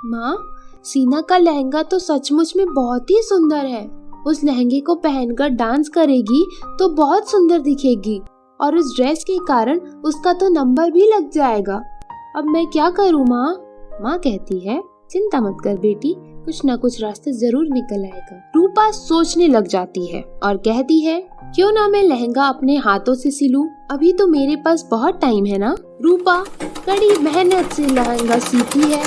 माँ, सीना का लहंगा तो सचमुच में बहुत ही सुंदर है। उस लहंगे को पहनकर डांस करेगी तो बहुत सुंदर दिखेगी और उस ड्रेस के कारण उसका तो नंबर भी लग जाएगा। अब मैं क्या करूँ माँ? माँ कहती है, चिंता मत कर बेटी, कुछ न कुछ रास्ता जरूर निकल आएगा। रूपा सोचने लग जाती है और कहती है, क्यों ना मैं लहंगा अपने हाथों से सिलूं? अभी तो मेरे पास बहुत टाइम है ना। रूपा कड़ी मेहनत से लहंगा सीती है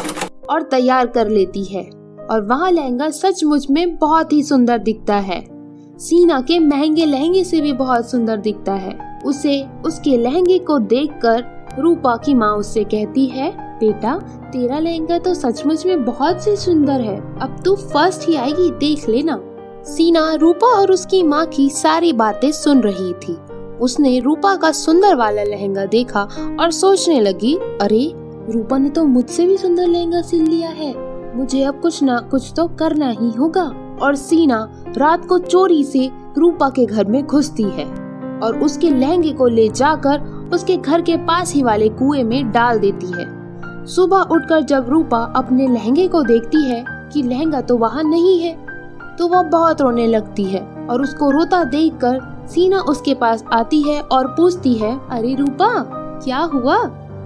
और तैयार कर लेती है और वहाँ लहंगा सचमुच में बहुत ही सुंदर दिखता है। सीना के महंगे लहंगे से भी बहुत सुंदर दिखता है। उसे उसके लहंगे को देखकर रूपा की माँ उससे कहती है, बेटा तेरा लहंगा तो सचमुच में बहुत ही सुंदर है, अब तू फर्स्ट ही आएगी, देख लेना। सीना रूपा और उसकी माँ की सारी बातें सुन रही थी। उसने रूपा का सुंदर वाला लहंगा देखा और सोचने लगी, अरे रूपा ने तो मुझसे भी सुंदर लहंगा सिल लिया है, मुझे अब कुछ ना कुछ तो करना ही होगा। और सीना रात को चोरी से रूपा के घर में घुसती है और उसके लहंगे को ले जाकर उसके घर के पास ही वाले कुएं में डाल देती है। सुबह उठकर जब रूपा अपने लहंगे को देखती है कि लहंगा तो वहाँ नहीं है, तो वह बहुत रोने लगती है और उसको रोता देखकर सीना उसके पास आती है और पूछती है, अरे रूपा क्या हुआ,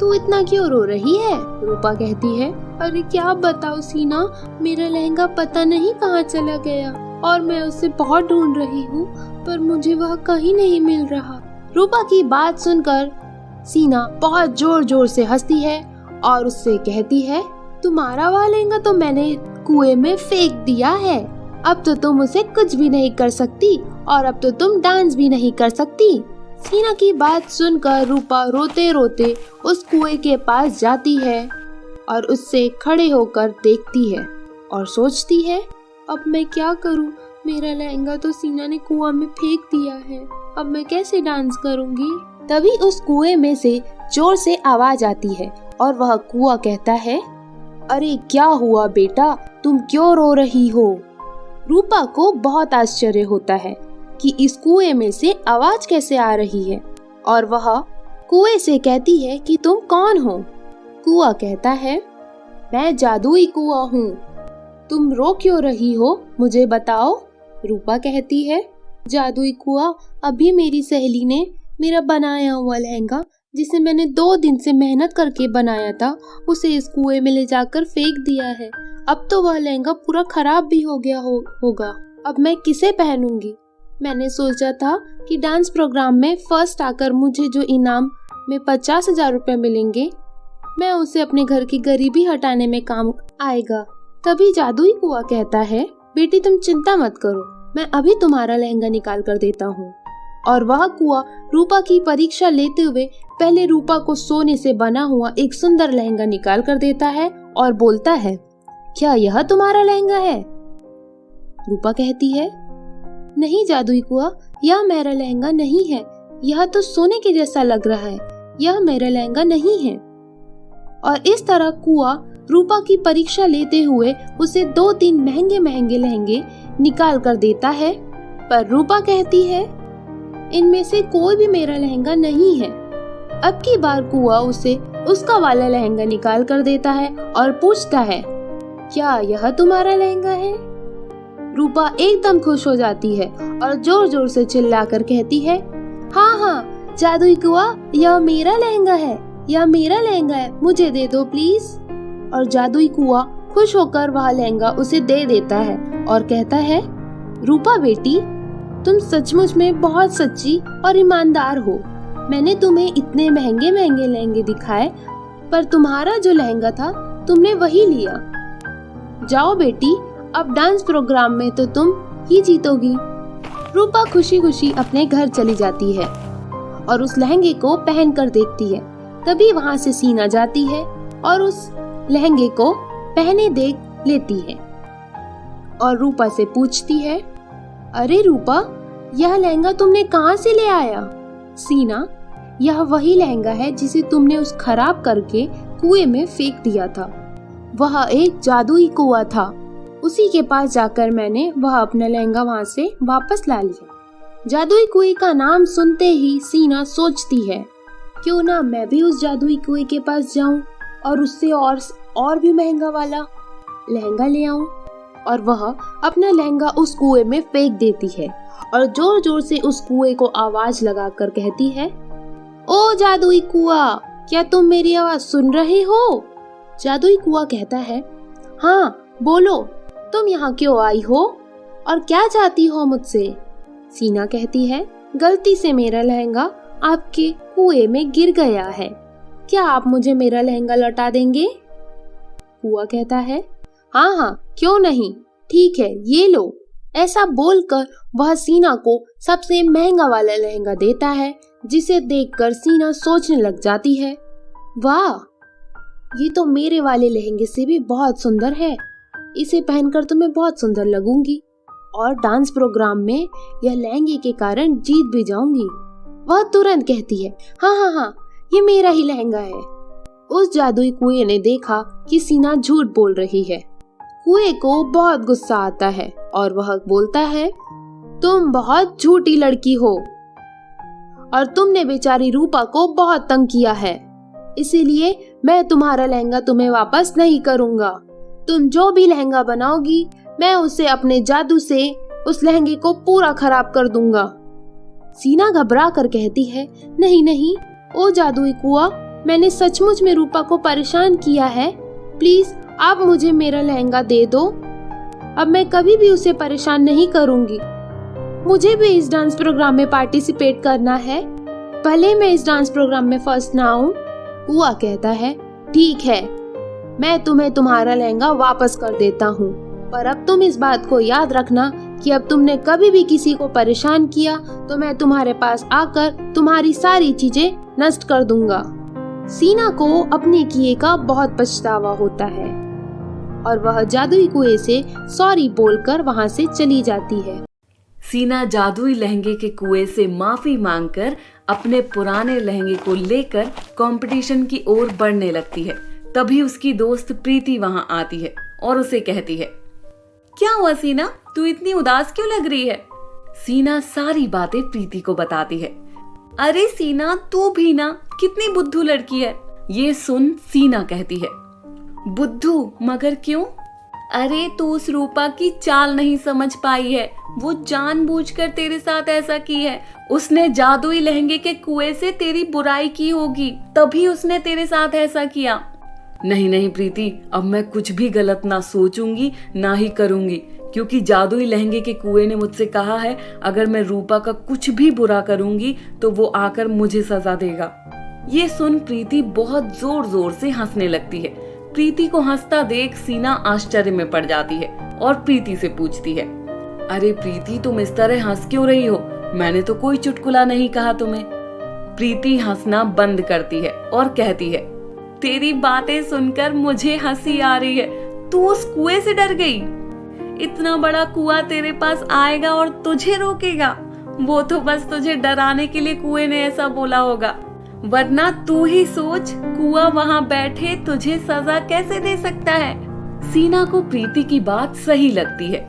तू इतना क्यों रो रही है? रूपा कहती है, अरे क्या बताओ सीना, मेरा लहंगा पता नहीं कहाँ चला गया और मैं उसे बहुत ढूंढ रही हूँ, पर मुझे वह कहीं नहीं मिल रहा। रूपा की बात सुनकर सीना बहुत जोर जोर से हंसती है और उससे कहती है, तुम्हारा वह लहंगा तो मैंने कुएं में फेंक दिया है, अब तो तुम उसे कुछ भी नहीं कर सकती और अब तो तुम डांस भी नहीं कर सकती। सीना की बात सुनकर रूपा रोते रोते उस कुएं के पास जाती है और उससे खड़े होकर देखती है और सोचती है, अब मैं क्या करूं, मेरा लहंगा तो सीना ने कुआं में फेंक दिया है, अब मैं कैसे डांस करूंगी। तभी उस कुएं में से जोर से आवाज आती है और वह कुआं कहता है, अरे क्या हुआ बेटा, तुम क्यों रो रही हो? रूपा को बहुत आश्चर्य होता है कि इस कुएं में से आवाज कैसे आ रही है और वह कुएं से कहती है कि तुम कौन हो? कुआं कहता है, मैं जादुई कुआं हूँ, तुम रो क्यों रही हो, मुझे बताओ। रूपा कहती है, जादुई कुआं, अभी मेरी सहेली ने मेरा बनाया हुआ लहंगा, जिसे मैंने 2 दिन से मेहनत करके बनाया था, उसे इस कुएं में ले जाकर फेंक दिया है। अब तो वह लहंगा पूरा खराब भी हो गया होगा, अब मैं किसे पहनूंगी। मैंने सोचा था कि डांस प्रोग्राम में फर्स्ट आकर मुझे जो इनाम में 50,000 रुपए मिलेंगे, मैं उसे अपने घर की गरीबी हटाने में काम आएगा। तभी जादुई कुआं कहता है, बेटी तुम चिंता मत करो, मैं अभी तुम्हारा लहंगा निकाल कर देता हूँ। और वह कुआं रूपा की परीक्षा लेते हुए पहले रूपा को सोने से बना हुआ एक सुंदर लहंगा निकाल कर देता है और बोलता है, क्या यह तुम्हारा लहंगा है? रूपा कहती है, नहीं जादुई कुआं, यह मेरा लहंगा नहीं है, यह तो सोने के जैसा लग रहा है, यह मेरा लहंगा नहीं है। और इस तरह कुआं रूपा की परीक्षा लेते हुए उसे 2-3 महंगे महंगे लहंगे निकाल कर देता है, पर रूपा कहती है, इनमें से कोई भी मेरा लहंगा नहीं है। अब की बार कुआं उसे उसका वाला लहंगा निकाल कर देता है और पूछता है, क्या यह तुम्हारा लहंगा है? रूपा एकदम खुश हो जाती है और जोर जोर से चिल्लाकर कहती है, हाँ हाँ जादुई कुआं, यह मेरा लहंगा है, यह मेरा लहंगा है, मुझे दे दो प्लीज। और जादुई कुआं खुश होकर वह लहंगा उसे दे देता है और कहता है, रूपा बेटी, तुम सचमुच में बहुत सच्ची और ईमानदार हो। मैंने तुम्हें इतने महंगे महंगे लहंगे दिखाए, पर तुम्हारा जो लहंगा था तुमने वही लिया। जाओ बेटी, अब डांस प्रोग्राम में तो तुम ही जीतोगी। रूपा खुशी खुशी अपने घर चली जाती है और उस लहंगे को पहन कर देखती है। तभी वहाँ से सीना जाती है और उस लहंगे को पहने देख लेती है और रूपा से पूछती है, अरे रूपा, यह लहंगा तुमने कहाँ से ले आया? सीना, यह वही लहंगा है जिसे तुमने उस खराब करके कुएं में फेंक दिया था। वह एक जादुई कुआं था, उसी के पास जाकर मैंने वह अपना लहंगा वहाँ से वापस ला लिया। जादुई कुएं का नाम सुनते ही सीना सोचती है, क्यों ना मैं भी उस जादुई कुएं के पास जाऊं और उससे और भी महंगा वाला लहंगा ले आऊं। और वह अपना लहंगा उस कुएं में फेंक देती है और जोर जोर से उस कुएं को आवाज लगाकर कहती है, ओ जादुई कुआ, क्या तुम मेरी आवाज सुन रहे हो? जादुई कुआ कहता है, हाँ बोलो, तुम यहाँ क्यों आई हो और क्या चाहती हो मुझसे? सीना कहती है, गलती से मेरा लहंगा आपके कुएं में गिर गया है, क्या आप मुझे मेरा लहंगा लौटा देंगे? कुआ कहता है, हाँ हाँ क्यों नहीं, ठीक है ये लो। ऐसा बोलकर वह सीना को सबसे महंगा वाला लहंगा देता है, जिसे देखकर सीना सोचने लग जाती है, वाह ये तो मेरे वाले लहंगे से भी बहुत सुंदर है, इसे पहनकर तो मैं बहुत सुंदर लगूंगी और डांस प्रोग्राम में यह लहंगे के कारण जीत भी जाऊंगी। वह तुरंत कहती है, हाँ हाँ हाँ ये मेरा ही लहंगा है। उस जादुई कुएं ने देखा कि सीना झूठ बोल रही है। कुएं को बहुत गुस्सा आता है और वह बोलता है, तुम बहुत झूठी लड़की हो और तुमने बेचारी रूपा को बहुत तंग किया है, इसीलिए मैं तुम्हारा लहंगा तुम्हें वापस नहीं करूंगा। तुम जो भी लहंगा बनाओगी मैं उसे अपने जादू से उस लहंगे को पूरा खराब कर दूंगा। सीना घबरा कर कहती है, नहीं नहीं ओ जादुई कुआ, मैंने सचमुच में रूपा को परेशान किया है, प्लीज आप मुझे मेरा लहंगा दे दो, अब मैं कभी भी उसे परेशान नहीं करूंगी। मुझे भी इस डांस प्रोग्राम में पार्टिसिपेट करना है, भले मैं इस डांस प्रोग्राम में फर्स्ट ना आऊं। कुआ कहता है, ठीक है मैं तुम्हें तुम्हारा लहंगा वापस कर देता हूँ, पर अब तुम इस बात को याद रखना कि अब तुमने कभी भी किसी को परेशान किया तो मैं तुम्हारे पास आकर तुम्हारी सारी चीजें नष्ट कर दूंगा। सीना को अपने किए का बहुत पछतावा होता है और वह जादुई कुएं से सॉरी बोलकर वहां से चली जाती है। सीना जादुई लहंगे के कुएं से माफी मांगकर अपने पुराने लहंगे को लेकर कंपटीशन की ओर बढ़ने लगती है। तभी उसकी दोस्त प्रीति वहां आती है और उसे कहती है, क्या हुआ सीना, तू इतनी उदास क्यों लग रही है? सीना सारी बातें प्रीति को बताती है। अरे सीना तू भी ना कितनी बुद्धू लड़की है। ये सुन सीना कहती है, बुद्धू मगर क्यों? अरे तू उस रूपा की चाल नहीं समझ पाई है, वो जानबूझकर तेरे साथ ऐसा की है। उसने जादुई लहंगे के कुएं से तेरी बुराई की होगी, तभी उसने तेरे साथ ऐसा किया। नहीं नहीं प्रीति, अब मैं कुछ भी गलत ना सोचूंगी ना ही करूंगी, क्योंकि जादुई लहंगे के कुएं ने मुझसे कहा है अगर मैं रूपा का कुछ भी बुरा करूंगी तो वो आकर मुझे सजा देगा। ये सुन प्रीति बहुत जोर जोर से हंसने लगती है। प्रीति को हंसता देख सीना आश्चर्य में पड़ जाती है और प्रीति से पूछती है, अरे प्रीति तुम इस तरह हंस क्यों रही हो? मैंने तो कोई चुटकुला नहीं कहा तुम्हें। प्रीति हंसना बंद करती है और कहती है, तेरी बातें सुनकर मुझे हंसी आ रही है। तू उस कुएं से डर गई? इतना बड़ा कुआं तेरे पास आएगा और तुझे रोकेगा? वो तो बस तुझे डराने के लिए कुएं ने ऐसा बोला होगा, वरना तू ही सोच, कुआं वहां बैठे तुझे सजा कैसे दे सकता है। सीना को प्रीति की बात सही लगती है।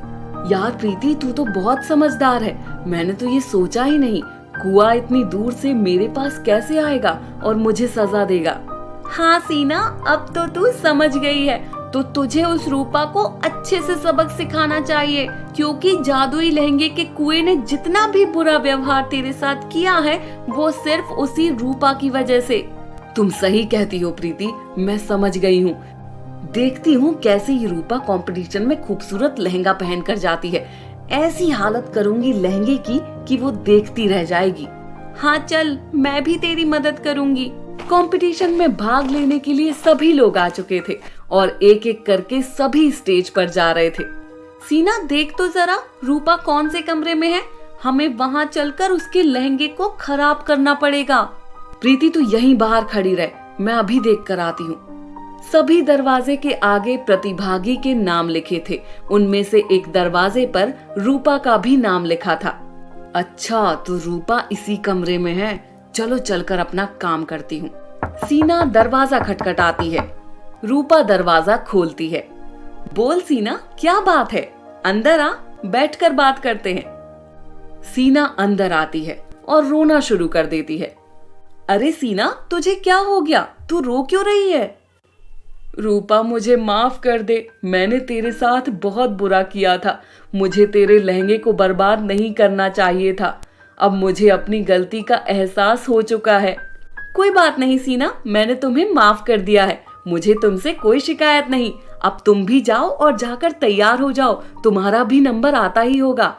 यार प्रीति तू तो बहुत समझदार है, मैंने तो ये सोचा ही नहीं, कुआं इतनी दूर से मेरे पास कैसे आएगा और मुझे सजा देगा। हाँ सीना, अब तो तू समझ गई है, तो तुझे उस रूपा को अच्छे से सबक सिखाना चाहिए, क्योंकि जादुई लहंगे के कुएं ने जितना भी बुरा व्यवहार तेरे साथ किया है वो सिर्फ उसी रूपा की वजह से। तुम सही कहती हो प्रीति, मैं समझ गई हूँ। देखती हूँ कैसे ये रूपा कंपटीशन में खूबसूरत लहंगा पहन कर जाती है। ऐसी हालत करूंगी लहंगे की कि वो देखती रह जाएगी। हाँ चल, मैं भी तेरी मदद करूंगी। कंपटीशन में भाग लेने के लिए सभी लोग आ चुके थे और एक एक करके सभी स्टेज पर जा रहे थे। सीना देख तो जरा, रूपा कौन से कमरे में है, हमें वहां चलकर उसके लहंगे को खराब करना पड़ेगा। प्रीति तू यहीं बाहर खड़ी रह, मैं अभी देख कर आती हूँ। सभी दरवाजे के आगे प्रतिभागी के नाम लिखे थे, उनमें से एक दरवाजे पर रूपा का भी नाम लिखा था। अच्छा, तो रूपा इसी कमरे में है, चलो चलकर अपना काम करती हूँ। सीना दरवाजा खटखटाती है। रूपा दरवाजा खोलती है। बोल सीना, क्या बात है, अंदर आ, बैठकर बात करते हैं। सीना अंदर आती है और रोना शुरू कर देती है। अरे सीना, तुझे क्या हो गया, तू रो क्यों रही है? रूपा मुझे माफ कर दे, मैंने तेरे साथ बहुत बुरा किया था। मुझे तेरे लहंगे को बर्बाद नहीं करना चाहिए था। अब मुझे अपनी गलती का एहसास हो चुका है। कोई बात नहीं सीना, मैंने तुम्हें माफ कर दिया है। मुझे तुमसे कोई शिकायत नहीं। अब तुम भी जाओ और जाकर तैयार हो जाओ, तुम्हारा भी नंबर आता ही होगा।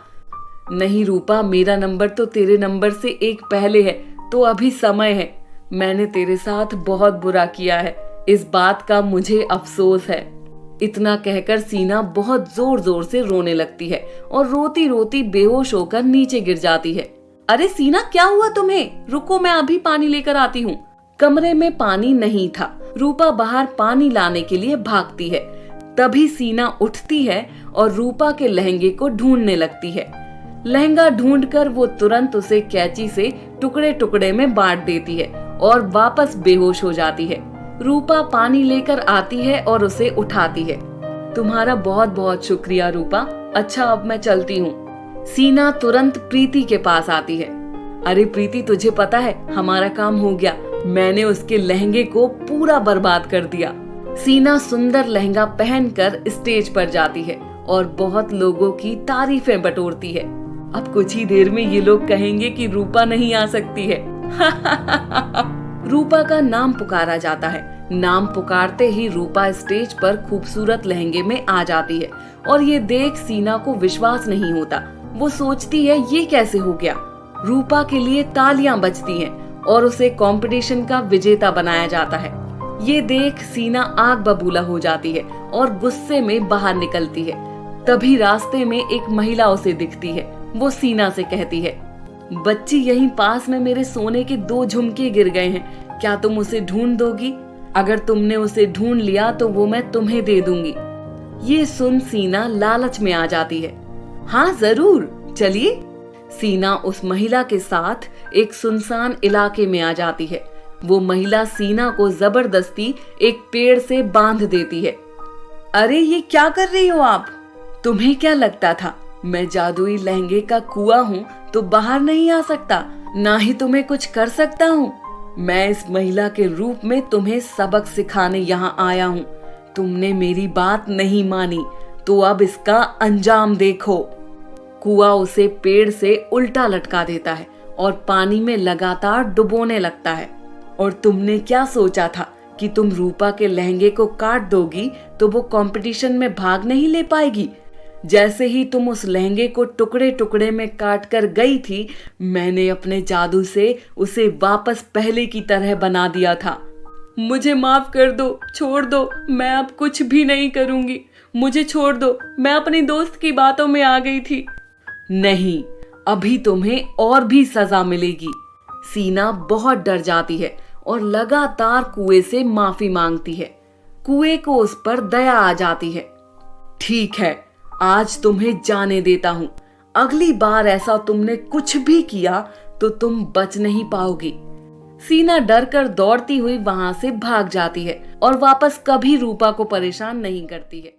नहीं रूपा, मेरा नंबर तो तेरे नंबर से एक पहले है, तो अभी समय है। मैंने तेरे साथ बहुत बुरा किया है, इस बात का मुझे अफसोस है। इतना कहकर सीना बहुत जोर जोर से रोने लगती है और रोती रोती बेहोश होकर नीचे गिर जाती है। अरे सीना, क्या हुआ तुम्हें? रुको, मैं अभी पानी लेकर आती हूँ। कमरे में पानी नहीं था। रूपा बाहर पानी लाने के लिए भागती है। तभी सीना उठती है और रूपा के लहंगे को ढूंढने लगती है। लहंगा ढूंढकर वो तुरंत उसे कैंची से टुकड़े टुकड़े में बांट देती है और वापस बेहोश हो जाती है। रूपा पानी लेकर आती है और उसे उठाती है। तुम्हारा बहुत बहुत शुक्रिया रूपा। अच्छा, अब मैं चलती हूँ। सीना तुरंत प्रीति के पास आती है। अरे प्रीति, तुझे पता है, हमारा काम हो गया। मैंने उसके लहंगे को पूरा बर्बाद कर दिया। सीना सुंदर लहंगा पहनकर स्टेज पर जाती है और बहुत लोगों की तारीफें बटोरती है। अब कुछ ही देर में ये लोग कहेंगे कि रूपा नहीं आ सकती है। रूपा का नाम पुकारा जाता है। नाम पुकारते ही रूपा स्टेज पर खूबसूरत लहंगे में आ जाती है और ये देख सीना को विश्वास नहीं होता। वो सोचती है ये कैसे हो गया। रूपा के लिए तालियां बजती हैं और उसे कंपटीशन का विजेता बनाया जाता है। ये देख सीना आग बबूला हो जाती है और गुस्से में बाहर निकलती है। तभी रास्ते में एक महिला उसे दिखती है। वो सीना से कहती है, बच्ची, यहीं पास में मेरे सोने के 2 झुमके गिर गए हैं, क्या तुम उसे ढूंढ दोगी? अगर तुमने उसे ढूंढ लिया तो वो मैं तुम्हें दे दूंगी। ये सुन सीना लालच में आ जाती है। हाँ जरूर, चलिए। सीना उस महिला के साथ एक सुनसान इलाके में आ जाती है। वो महिला सीना को जबरदस्ती एक पेड़ से बांध देती है। अरे ये क्या कर रही हो आप? तुम्हें क्या लगता था मैं जादुई लहंगे का कुआं हूँ तो बाहर नहीं आ सकता, ना ही तुम्हें कुछ कर सकता हूँ? मैं इस महिला के रूप में तुम्हें सबक सिखाने यहाँ आया हूँ। तुमने मेरी बात नहीं मानी तो अब इसका अंजाम देखो। कुआं उसे पेड़ से उल्टा लटका देता है और पानी में लगातार डुबोने लगता है। और तुमने क्या सोचा था कि तुम रूपा के लहंगे को काट दोगी तो वो कंपटीशन में भाग नहीं ले पाएगी? जैसे ही तुम उस लहंगे को टुकड़े टुकड़े में काट कर गई थी, मैंने अपने जादू से उसे वापस पहले की तरह बना दिया था। मुझे माफ कर दो, छोड़ दो, मैं अब कुछ भी नहीं करूंगी। मुझे छोड़ दो, मैं अपनी दोस्त की बातों में आ गई थी। नहीं, अभी तुम्हें और भी सजा मिलेगी। सीना बहुत डर जाती है और लगातार कुएं से माफी मांगती है। कुएं को उस पर दया आ जाती है। ठीक है, आज तुम्हें जाने देता हूं। अगली बार ऐसा तुमने कुछ भी किया तो तुम बच नहीं पाओगी। सीना डर कर दौड़ती हुई वहां से भाग जाती है और वापस कभी रूपा को परेशान नहीं करती है।